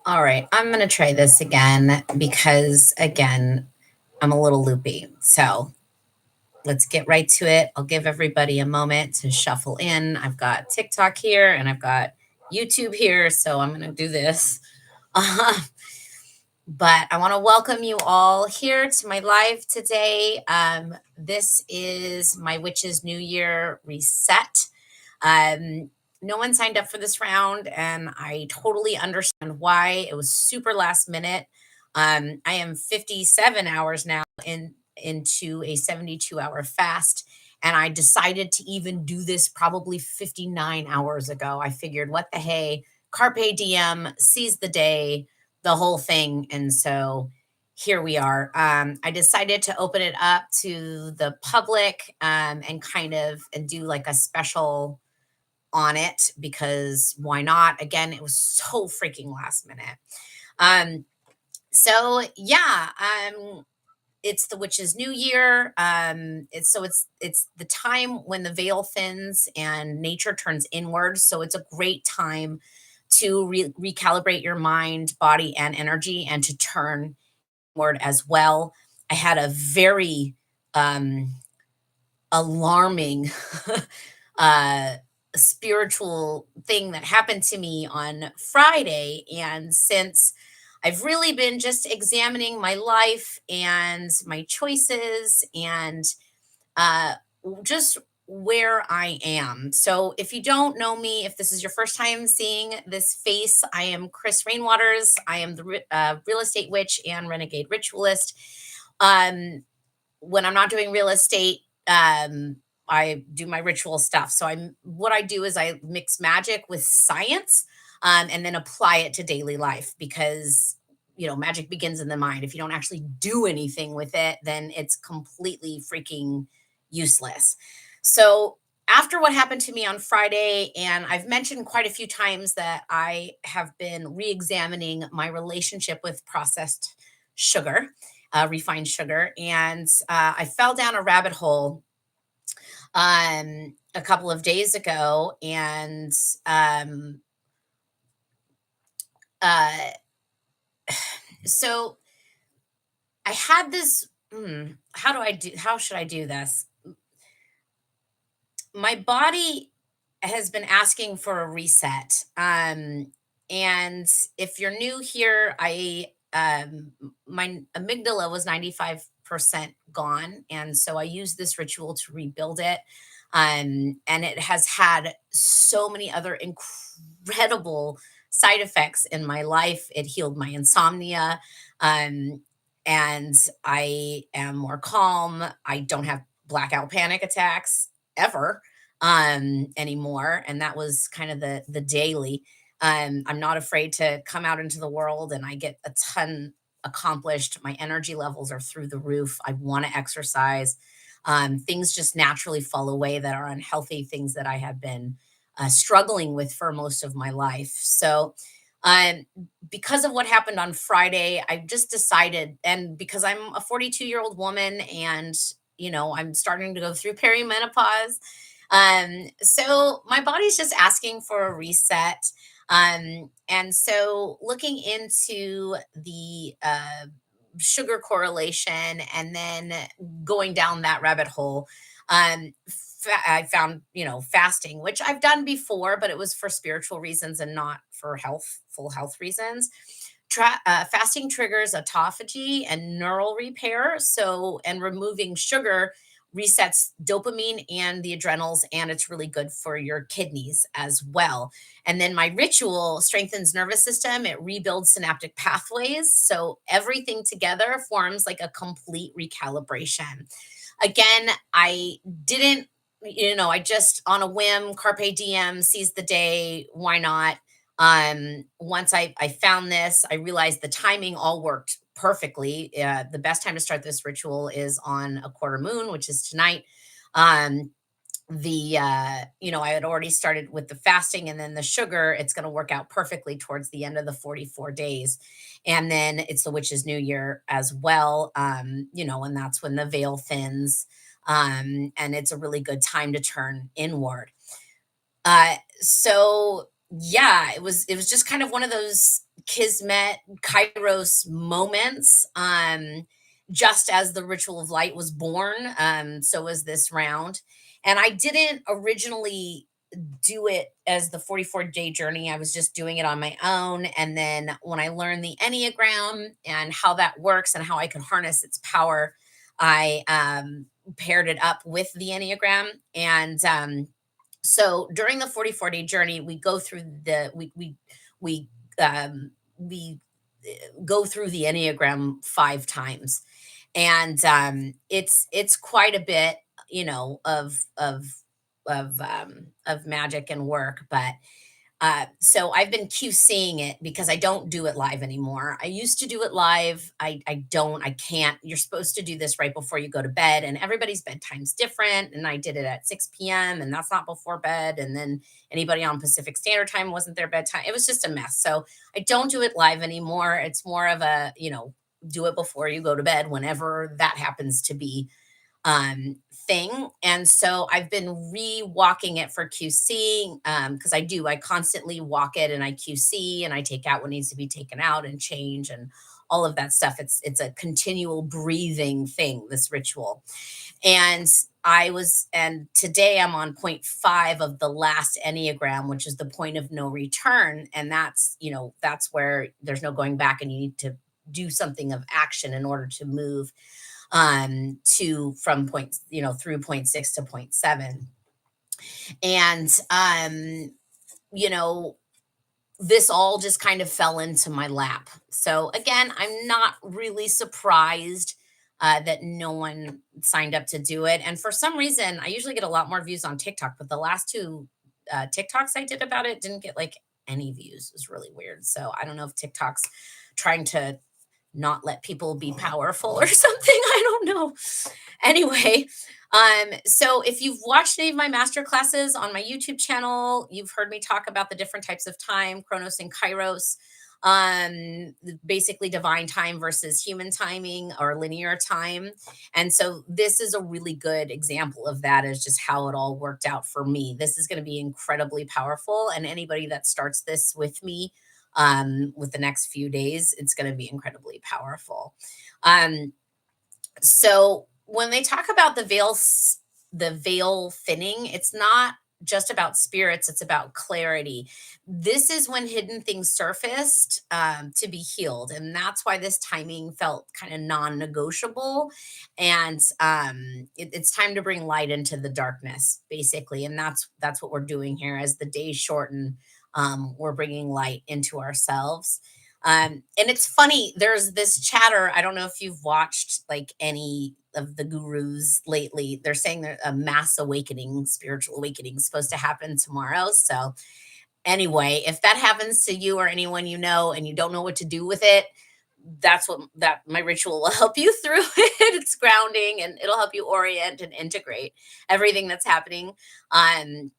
All right, I'm going to try this again because, again, I'm a little loopy. So let's get right to it. I'll give everybody a moment to shuffle in. I've got TikTok here and I've got YouTube here. So I'm going to do this. Uh, but I want to welcome you all here to my live today. This is my Witches New Year reset. No one signed up for this round, and I totally understand why. It was super last minute. I am 57 hours now into a 72-hour fast, and I decided to even do this probably 59 hours ago. I figured, what the hey, carpe diem, seize the day, the whole thing, and so here we are. I decided to open it up to the public and kind of and do like a special on it because why not? Again, it was so freaking last minute. Um, so yeah, it's the witch's new year. It's the time when the veil thins and nature turns inward. So it's a great time to recalibrate your mind, body, and energy, and to turn inward as well. I had a very um, alarming uh spiritual thing that happened to me on Friday, and since I've really been just examining my life and my choices and uh just where I am. So if you don't know me, if this is your first time seeing this face, I am Chris Rainwaters. I am the real estate witch and renegade ritualist. um when I'm not doing real estate, I do my ritual stuff. So I'm what I do is I mix magic with science, and then apply it to daily life because magic begins in the mind. If you don't actually do anything with it, then it's completely freaking useless. So after what happened to me on Friday, and I've mentioned quite a few times that I have been re-examining my relationship with processed sugar, refined sugar. And I fell down a rabbit hole a couple of days ago. And um, uh, so I had this. How should I do this? My body has been asking for a reset. And if you're new here, my amygdala was 95% gone, and so I used this ritual to rebuild it. And it has had so many other incredible side effects in my life. It healed my insomnia. Um, and I am more calm. I don't have blackout panic attacks ever anymore, and that was kind of the daily. I'm not afraid to come out into the world, and I get a ton accomplished. My energy levels are through the roof. I want to exercise. Things just naturally fall away that are unhealthy, things that I have been struggling with for most of my life. So um, because of what happened on Friday, I just decided, and because I'm a 42-year-old woman, and I'm starting to go through perimenopause. So my body's just asking for a reset. And so looking into the sugar correlation and then going down that rabbit hole, I found, fasting, which I've done before, but it was for spiritual reasons and not for full health reasons. Fasting triggers autophagy and neural repair. So, and removing sugar resets dopamine and the adrenals, and it's really good for your kidneys as well. And then my ritual strengthens nervous system, it rebuilds synaptic pathways. So everything together forms like a complete recalibration. Again, I didn't, I just on a whim, carpe diem, seize the day, why not? Once I found this, I realized the timing all worked perfectly. The best time to start this ritual is on a quarter moon, which is tonight. Um, I had already started with the fasting, and then the sugar, it's going to work out perfectly towards the end of the 44 days. And then it's the witch's new year as well. And that's when the veil thins. And it's a really good time to turn inward. So Yeah, it was just kind of one of those kismet kairos moments. Just as the ritual of light was born, so was this round. And I didn't originally do it as the 44-day journey. I was just doing it on my own. And then when I learned the Enneagram and how that works and how I could harness its power, I paired it up with the Enneagram. And so during the 44-day journey, we go through the we we go through the Enneagram 5 times. And it's quite a bit, of magic and work. But so I've been QCing it because I don't do it live anymore. I used to do it live. I can't. You're supposed to do this right before you go to bed, and everybody's bedtime's different. And I did it at 6 p.m., and that's not before bed. And then anybody on Pacific Standard Time wasn't their bedtime. It was just a mess. So I don't do it live anymore. It's more of a, do it before you go to bed, whenever that happens to be thing. And so I've been re-walking it for QC, because I constantly walk it, and I QC, and I take out what needs to be taken out and change and all of that stuff. It's a continual breathing thing, this ritual. And and today I'm on point 5 of the last Enneagram, which is the point of no return. And that's where there's no going back, and you need to do something of action in order to move to from point, through point 6 to point 7. And you know this all just kind of fell into my lap. So again, I'm not really surprised that no one signed up to do it. And for some reason, I usually get a lot more views on TikTok, but the last two TikToks I did about it didn't get like any views. It was really weird. So I don't know if TikTok's trying to not let people be powerful or something. I don't know. Anyway, so if you've watched any of my master classes on my YouTube channel, you've heard me talk about the different types of time, Chronos and Kairos, basically divine time versus human timing or linear time. And so this is a really good example of that, is just how it all worked out for me. This is going to be incredibly powerful. And anybody that starts this with me, with the next few days, it's going to be incredibly powerful. Um, so when they talk about the veil thinning, it's not just about spirits, it's about clarity. This is when hidden things surfaced, to be healed, and that's why this timing felt kind of non-negotiable. And it's time to bring light into the darkness, basically. And that's what we're doing here. As the days shorten, we're bringing light into ourselves. And it's funny, there's this chatter. I don't know if you've watched like any of the gurus lately. They're saying that a mass awakening, spiritual awakening, is supposed to happen tomorrow. So, anyway, if that happens to you or anyone you know and you don't know what to do with it, that's what that my ritual will help you through it. It's grounding, and it'll help you orient and integrate everything that's happening. Um,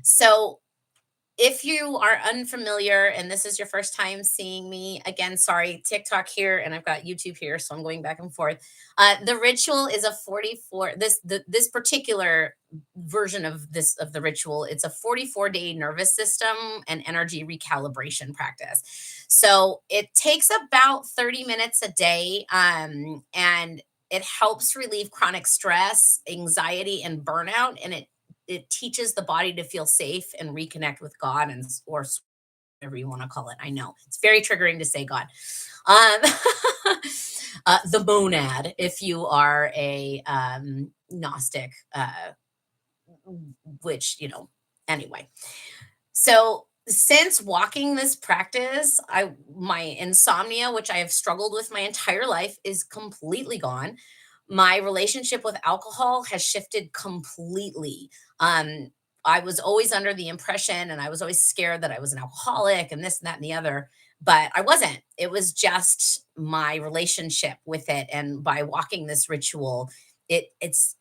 so if you are unfamiliar and this is your first time seeing me, again, sorry, TikTok here and I've got YouTube here, so I'm going back and forth. The ritual is a 44. This particular version of the ritual, it's a 44-day nervous system and energy recalibration practice. So it takes about 30 minutes a day, and it helps relieve chronic stress, anxiety, and burnout, and it teaches the body to feel safe and reconnect with God, and or whatever you want to call it. I know it's very triggering to say God. Um, the monad, if you are a Gnostic, which anyway. So since walking this practice, I my insomnia, which I have struggled with my entire life, is completely gone. My relationship with alcohol has shifted completely. Um, I was always under the impression, and I was always scared that I was an alcoholic and this and that and the other, but I wasn't. It was just my relationship with it. And by walking this ritual, it's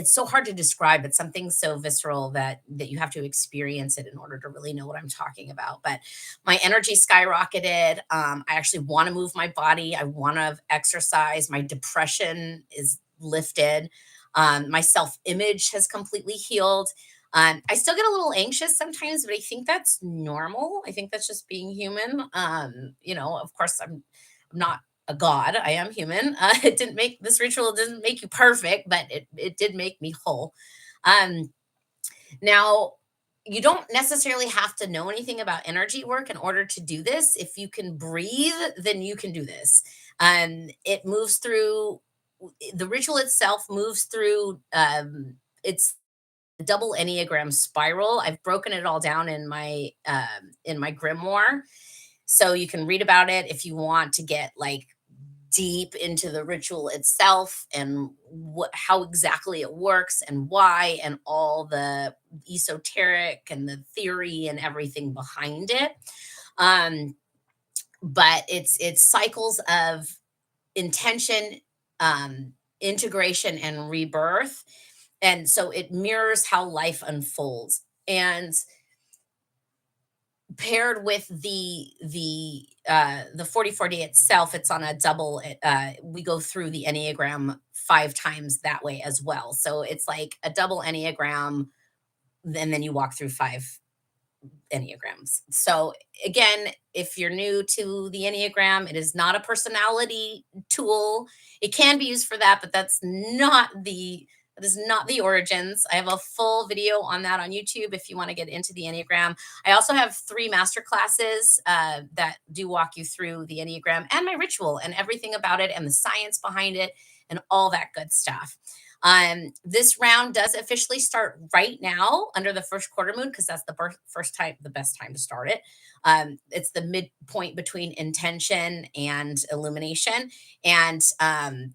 so hard to describe. It's something so visceral that you have to experience it in order to really know what I'm talking about. But my energy skyrocketed. I actually want to move my body. I want to exercise. My depression is lifted. My self image has completely healed. I still get a little anxious sometimes, but I think that's normal. I think that's just being human. Of course, I'm not a god. I am human. It didn't make this ritual didn't make you perfect, but it did make me whole. Um, Now, you don't necessarily have to know anything about energy work in order to do this. If you can breathe, then you can do this. It moves through the ritual itself moves through it's double enneagram spiral. I've broken it all down in my grimoire, so you can read about it if you want to get like deep into the ritual itself and how exactly it works and why and all the esoteric and the theory and everything behind it. Um, but it's cycles of intention, integration, and rebirth, and so it mirrors how life unfolds. And paired with the 44 day itself, it's on a double. We go through the enneagram 5 times that way as well, so it's like a double enneagram, and then you walk through 5 enneagrams. So again, if you're new to the enneagram, it is not a personality tool. It can be used for that, but that is not the origins. I have a full video on that on YouTube if you want to get into the enneagram. I also have 3 master classes that do walk you through the enneagram and my ritual and everything about it and the science behind it and all that good stuff. This round does officially start right now under the first quarter moon because that's first time, the best time to start it. It's the midpoint between intention and illumination. And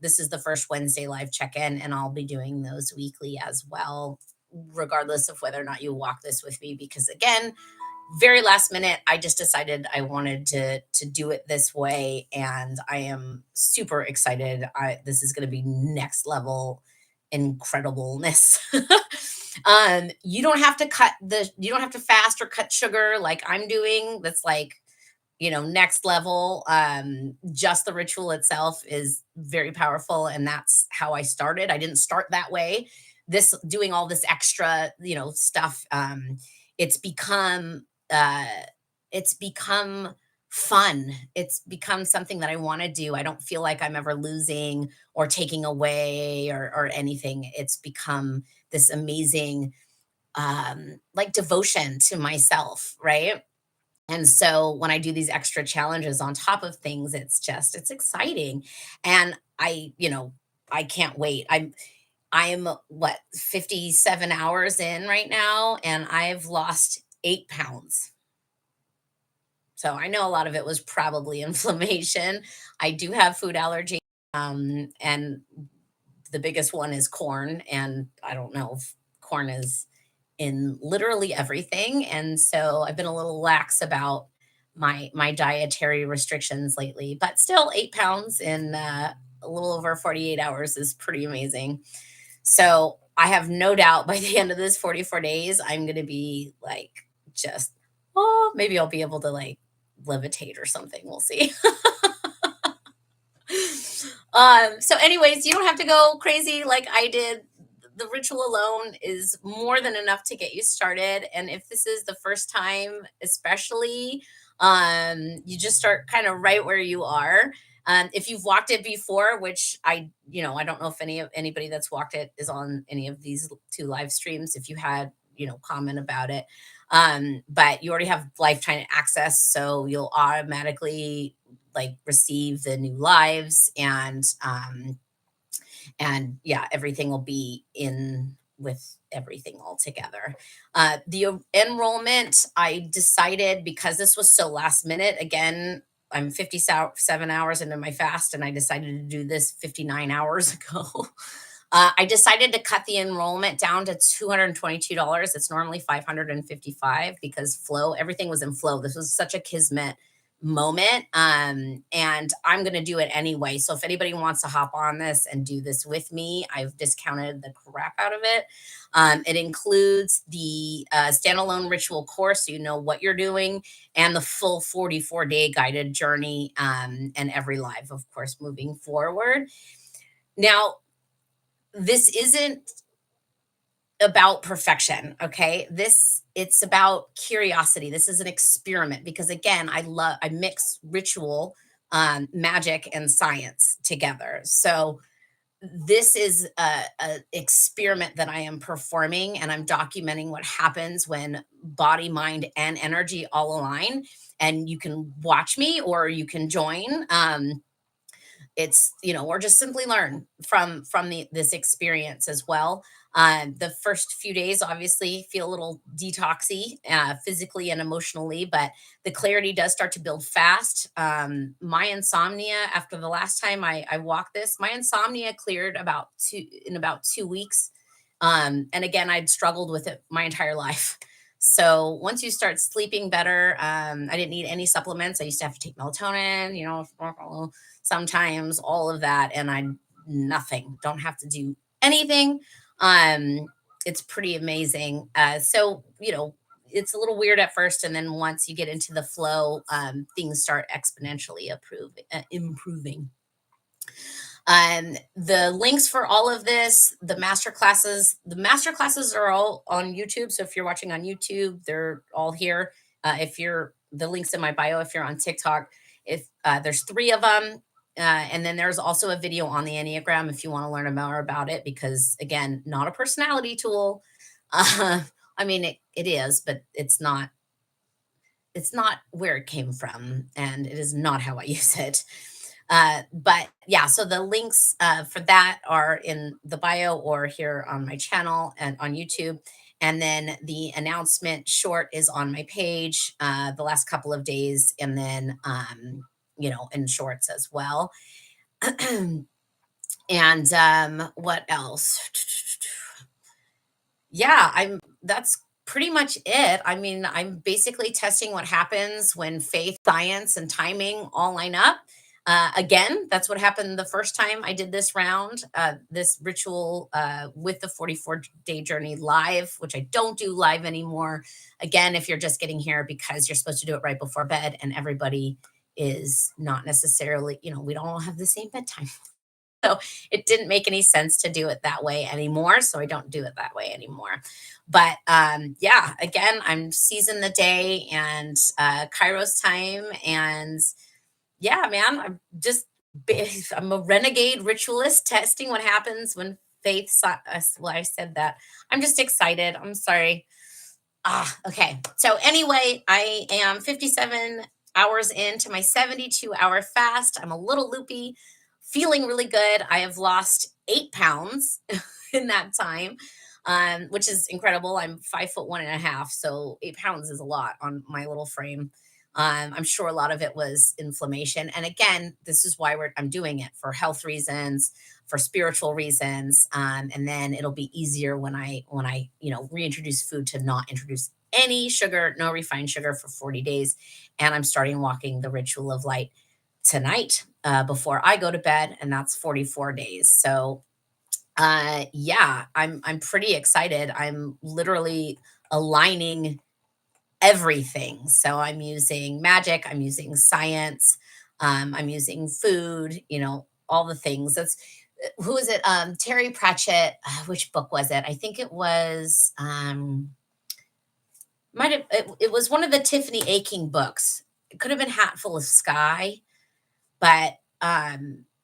this is the first Wednesday live check in, and I'll be doing those weekly as well, regardless of whether or not you walk this with me. Because again, very last minute, I just decided I wanted to do it this way, and I am super excited. This is going to be next level incredibleness. You don't have to fast or cut sugar like I'm doing. That's like, next level. Just the ritual itself is very powerful, and that's how I started. I didn't start that way. This doing all this extra, stuff. It's become uh, it's become fun. It's become something that I want to do. I don't feel like I'm ever losing or taking away or anything. It's become this amazing like devotion to myself, right? And so when I do these extra challenges on top of things, it's exciting. And I can't wait. I'm what, 57 hours in right now, and I've lost 8 pounds. So I know a lot of it was probably inflammation. I do have food allergy. And the biggest one is corn. And I don't know if corn is in literally everything. And so I've been a little lax about my dietary restrictions lately, but still 8 pounds in a little over 48 hours is pretty amazing. So I have no doubt by the end of this 44 days, I'm going to be like, just, oh, maybe I'll be able to like levitate or something. We'll see. So anyways, you don't have to go crazy like I did. The ritual alone is more than enough to get you started. And if this is the first time, especially, you just start kind of right where you are. If you've walked it before, which I don't know if anybody that's walked it is on any of these 2 live streams. If you had, comment about it. But you already have lifetime access, so you'll automatically like receive the new lives, and yeah, everything will be in with everything all together. The enrollment, I decided, because this was so last minute. Again, I'm 57 hours into my fast, and I decided to do this 59 hours ago. I decided to cut the enrollment down to $222. It's normally 555 because everything was in flow. This was such a kismet moment. And I'm going to do it anyway. So if anybody wants to hop on this and do this with me, I've discounted the crap out of it. It includes the standalone ritual course, so you know what you're doing, and the full 44-day guided journey, and every live, of course, moving forward. Now, this isn't about perfection. Okay. It's about curiosity. This is an experiment because again, I mix ritual, magic and science together. So this is a experiment that I am performing, and I'm documenting what happens when body, mind, and energy all align. And you can watch me or you can join. It's, or just simply learn from this experience as well. The first few days obviously feel a little detoxy, physically and emotionally, but the clarity does start to build fast. My insomnia, after the last time I walked this, my insomnia cleared about 2 weeks. And again, I'd struggled with it my entire life. So once you start sleeping better, I didn't need any supplements. I used to have to take melatonin, sometimes all of that, and I nothing, don't have to do anything. um it's pretty amazing. So it's a little weird at first, and then once you get into the flow, things start exponentially improving. The links for all of this, the master classes are all on YouTube. So if you're watching on YouTube, they're all here. If you're the links in my bio, if you're on TikTok, if there's three of them. And then there's also a video on the Enneagram if you want to learn more about it, because again, not a personality tool. Uh, I mean, it is, but it's not where it came from, and it is not how I use it. But yeah, so the links for that are in the bio or here on my channel and on YouTube. And then the announcement short is on my page the last couple of days, and then, in shorts as well. And what else? Yeah, that's pretty much it. I mean, I'm basically testing what happens when faith, science, and timing all line up. Again, that's what happened the first time I did this round, this ritual with the 44-day journey live, which I don't do live anymore. Again, if you're just getting here because you're supposed to do it right before bed, and everybody is not necessarily, we don't all have the same bedtime. So it didn't make any sense to do it that way anymore. So I don't do it that way anymore. But yeah, again, I'm seizing the day and Kairos time. And yeah, man, I'm a renegade ritualist testing what happens when well, I said that. I'm just excited. I'm sorry. Okay. So anyway, I am 57 hours into my 72-hour fast. I'm a little loopy, feeling really good. I have lost 8 pounds in that time, which is incredible. I'm 5'1.5", so 8 pounds is a lot on my little frame. I'm sure a lot of it was inflammation. And again, this is why I'm doing it for health reasons, for spiritual reasons, and then it'll be easier when I reintroduce food, to not introduce any sugar, no refined sugar for 40 days. And I'm starting walking the ritual of light tonight, before I go to bed, and that's 44 days. So yeah, I'm pretty excited. I'm literally aligning everything. So I'm using magic, I'm using science, I'm using food, all the things. That's who is it? Terry Pratchett. Which book was it? I think it was might have it was one of the Tiffany Aching books. It could have been Hatful of Sky, but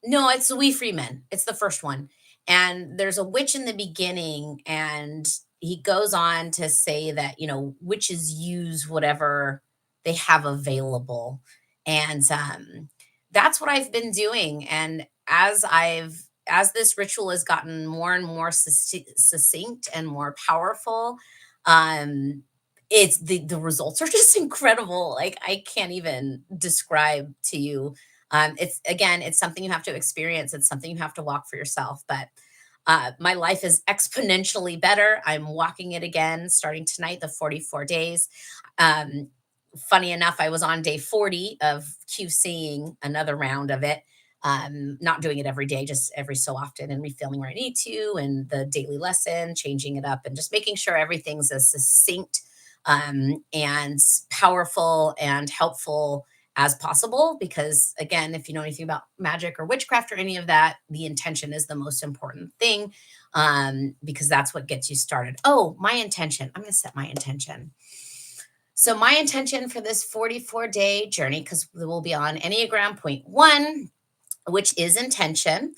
no, it's Louis Freeman. It's the first one. And there's a witch in the beginning, and he goes on to say that, witches use whatever they have available. And that's what I've been doing. And as this ritual has gotten more and more succinct and more powerful, um, it's the results are just incredible. Like, I can't even describe to you. It's something you have to experience. It's something you have to walk for yourself. But my life is exponentially better. I'm walking it again, starting tonight, the 44 days. Um, Funny enough, I was on day 40 of QCing another round of it. Not doing it every day, just every so often, and refilling where I need to, and the daily lesson, changing it up, and just making sure everything's as succinct and powerful and helpful as possible. Because again, if you know anything about magic or witchcraft or any of that, the intention is the most important thing, because that's what gets you started. Oh, my intention. I'm going to set my intention. So, my intention for this 44-day journey, because we'll be on Enneagram point one, which is intention.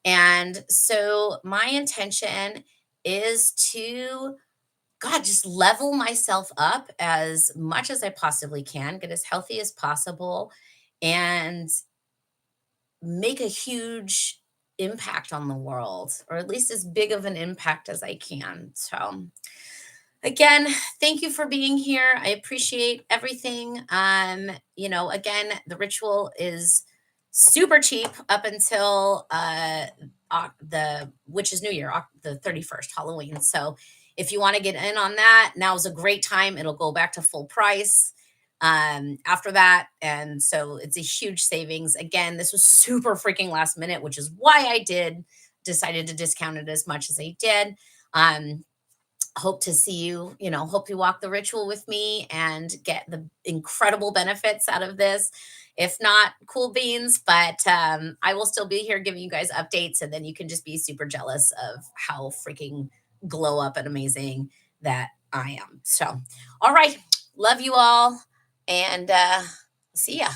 And so, my intention is to, God, just level myself up as much as I possibly can, get as healthy as possible, and make a huge impact on the world, or at least as big of an impact as I can. So, again, thank you for being here. I appreciate everything. Again, the ritual is super cheap up until the which is New Year, the 31st, Halloween. So if you want to get in on that, now is a great time. It'll go back to full price after that. And so it's a huge savings. Again, this was super freaking last minute, which is why I decided to discount it as much as I did. Um, Hope to see you, hope you walk the ritual with me and get the incredible benefits out of this. If not, cool beans, but I will still be here giving you guys updates, and then you can just be super jealous of how freaking glow up and amazing that I am. So, all right, love you all, and see ya.